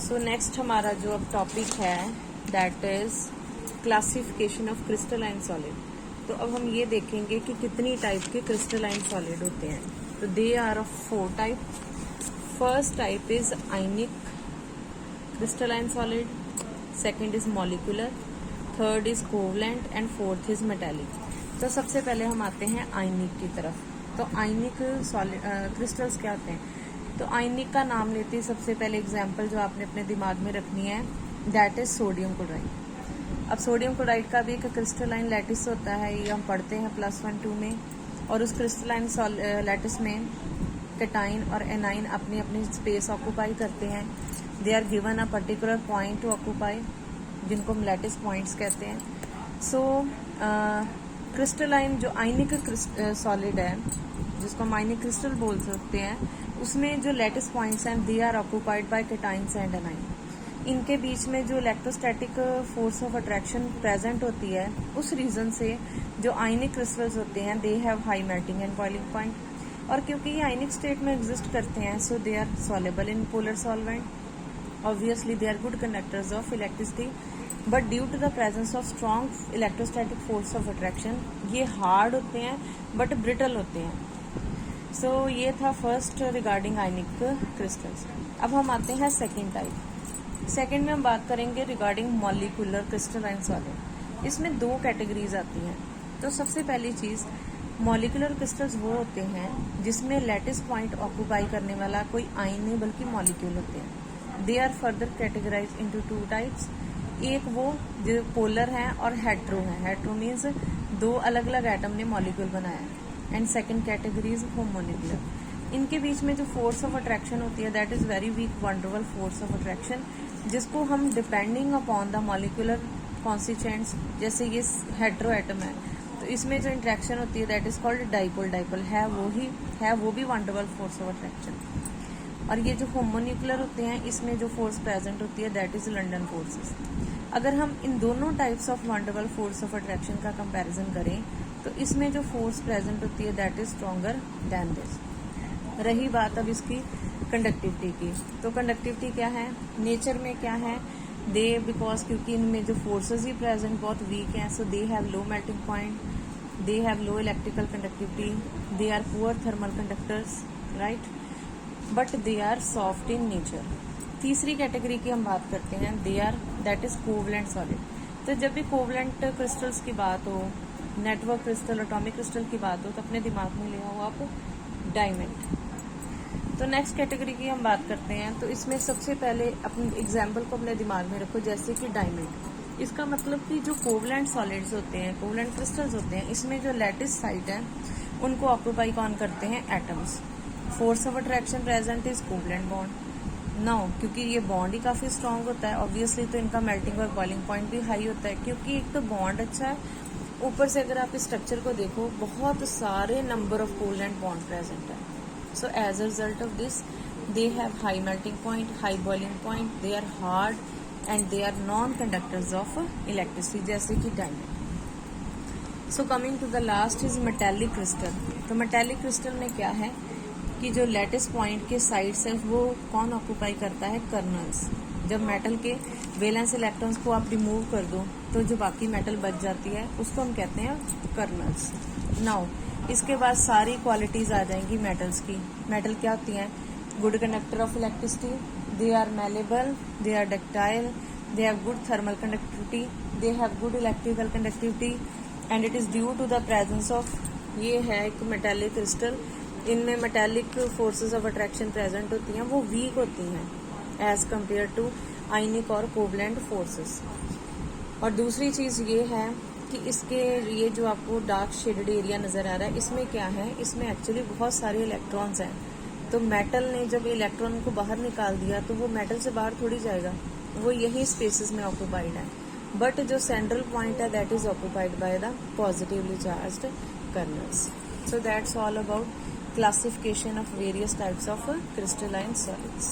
So next हमारा जो अब टॉपिक है that is classification of crystalline solid. तो अब हम ये देखेंगे कि कितनी टाइप के क्रिस्टलाइन सॉलिड होते हैं। तो they are of 4 type. First type is ionic crystalline solid, second is molecular, third is covalent and fourth is metallic. तो सबसे पहले हम आते हैं आयनिक की तरफ। तो आयनिक सॉलिड क्रिस्टल्स क्या होते हैं? तो आयनिक का नाम लेते ही सबसे पहले एग्जाम्पल जो आपने अपने दिमाग में रखनी है दैट इज सोडियम क्लोराइड। अब सोडियम क्लोराइड का भी एक क्रिस्टलाइन लैटिस होता है, ये हम पढ़ते हैं +1-2 में। और उस क्रिस्टलाइन लैटिस में कैटाइन और एनाइन अपनी अपनी स्पेस ऑक्यूपाई करते हैं। They are given a particular point to occupy, जिनको हम लैटिस पॉइंट्स कहते हैं। सो क्रिस्टलाइन जो आयनिक सॉलिड है, जिसको हम आयनिक क्रिस्टल बोल सकते हैं, उसमें जो लैटिस पॉइंट्स हैं they are occupied by cations and anion. इनके बीच में जो electrostatic force of attraction present होती है, उस रीजन से जो आयनिक क्रिस्टल्स होते हैं they have high melting and boiling point. और क्योंकि ये आयनिक स्टेट में एग्जिस्ट करते हैं, so they are soluble in polar solvent. Obviously they are good conductors of electricity, but due to the presence of strong electrostatic force of attraction ये hard होते हैं बट ब्रिटल होते हैं। सो ये था फर्स्ट रिगार्डिंग आयनिक crystals. अब हम आते हैं सेकेंड टाइप। सेकेंड में हम बात करेंगे रिगार्डिंग मॉलिक्यूलर क्रिस्टलाइन सॉलिड। इसमें 2 कैटेगरीज आती हैं। तो सबसे पहली चीज़, मॉलिक्यूलर क्रिस्टल्स वो होते हैं जिसमें लैटिस पॉइंट ऑक्यूपाई करने वाला कोई आयन नहीं बल्कि मॉलिक्यूल होते हैं। They are further categorise into 2 types. एक वो जो पोलर हैं और हेट्रो हैं। हेट्रो मीन्स 2 अलग अलग एटम ने मॉलिक्यूल बनाया है। And second category is homonuclear. इनके बीच में जो फोर्स ऑफ अट्रैक्शन होती है that is very weak wonderful force of attraction, जिसको हम depending upon the molecular constituents, जैसे ये हेट्रो एटम है तो इसमें जो इंट्रैक्शन होती है that is called dipole. Dipole है वो भी वंडरफुल फोर्स ऑफ अट्रैक्शन। और ये जो होमोन्यूक्लियर होते हैं इसमें जो फोर्स प्रेजेंट होती है दैट इज लंडन फोर्सेस। अगर हम इन दोनों types of wonderful force of attraction का कंपैरिजन करें तो इसमें जो फोर्स प्रेजेंट होती है that is stronger than this. रही बात अब इसकी कंडक्टिविटी की, तो कंडक्टिविटी क्या है, नेचर में क्या है, दे बिकॉज क्योंकि इनमें जो फोर्सेस ही प्रेजेंट बहुत वीक हैं, so they have low melting point, they have low electrical conductivity, they are poor thermal conductors, right, but they are soft in nature. तीसरी कैटेगरी की हम बात करते हैं, they are that is covalent solid. तो जब भी कोवलेंट क्रिस्टल्स की बात हो, नेटवर्क क्रिस्टल, एटॉमिक क्रिस्टल की बात हो, तो अपने दिमाग में ले आओ आप डायमंड। तो नेक्स्ट कैटेगरी की हम बात करते हैं। तो इसमें सबसे पहले अपने एग्जाम्पल को अपने दिमाग में रखो, जैसे कि डायमंड। इसका मतलब कि जो कोवलेंट सॉलिड्स होते हैं, कोवलेंट क्रिस्टल्स होते हैं, इसमें जो लैटिस साइट है उनको ऑक्यूपाई कौन करते हैं, atoms. Force of attraction present is covalent bond. Now क्योंकि ये बॉन्ड ही काफी स्ट्रांग होता है ऑब्वियसली, तो इनका मेल्टिंग और बॉइलिंग पॉइंट भी हाई होता है, क्योंकि एक तो बॉन्ड अच्छा है, ऊपर से अगर आप इस स्ट्रक्चर को देखो बहुत सारे number of covalent bond present है। So as a result of this they have high melting point, high boiling point, they are hard and they are non conductors of electricity, जैसे कि diamond. So coming to the last is metallic crystal. तो metallic crystal में क्या है कि जो lattice point के side से वो कौन ऑक्यूपाई करता है, कर्नल्स। जब मेटल के वैलेंस इलेक्ट्रॉन्स को आप रिमूव कर दो तो जो बाकी मेटल बच जाती है उसको हम कहते हैं कर्नल्स। नाउ इसके बाद सारी क्वालिटीज आ जाएंगी मेटल्स की। मेटल क्या होती हैं, good conductor of electricity, they are malleable, they are ductile, they have good thermal conductivity, they have good electrical conductivity, and it is due to the presence of, ये है एक metallic crystal. इनमें metallic forces of attraction present होती हैं, वो week होती हैं as compare to आयनिक और कोवलेंट फोर्सेस। और दूसरी चीज़ ये है कि इसके ये जो आपको डार्क शेडेड एरिया नज़र आ रहा है, इसमें क्या है, इसमें एक्चुअली बहुत सारे इलेक्ट्रॉन्स हैं। तो मेटल ने जब इलेक्ट्रॉन को बाहर निकाल दिया तो वो मेटल से बाहर थोड़ी जाएगा, वो यही स्पेसेस में ऑक्यूपाइड है। बट जो सेंट्रल पॉइंट है that is occupied by the positively charged colonel's. So that's all about classification of various types of crystalline solids.